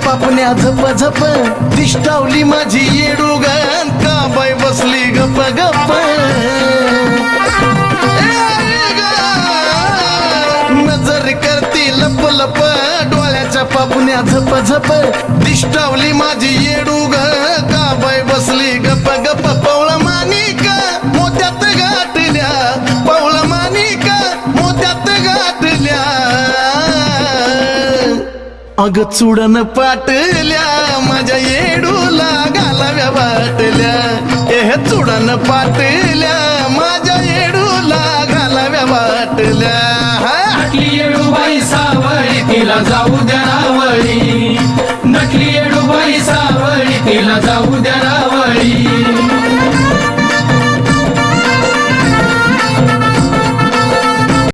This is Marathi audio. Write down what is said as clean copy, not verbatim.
पापण्या झप झप दिष्टावली माझी येडूगण का बाय बसली गप गप नजर करती लप लप डोळ्याच्या पापण्या झप झप दिष्टावली माझी येडूग का बाय बसली गप गप पवळा मानिका मोत्यात गाठल्या पवळा मानिका मोत्यात गाठल्या अग चुडन पाटल्या माझ्या येडूला घालाव्या वाटल्या हे चुडन पाटल्या माझ्या येडूला घालाव्या वाटल्या नटली येडूबाई सावळी तिला जाऊ द्या नावळी नटली येडूबाई सावळी तिला जाऊ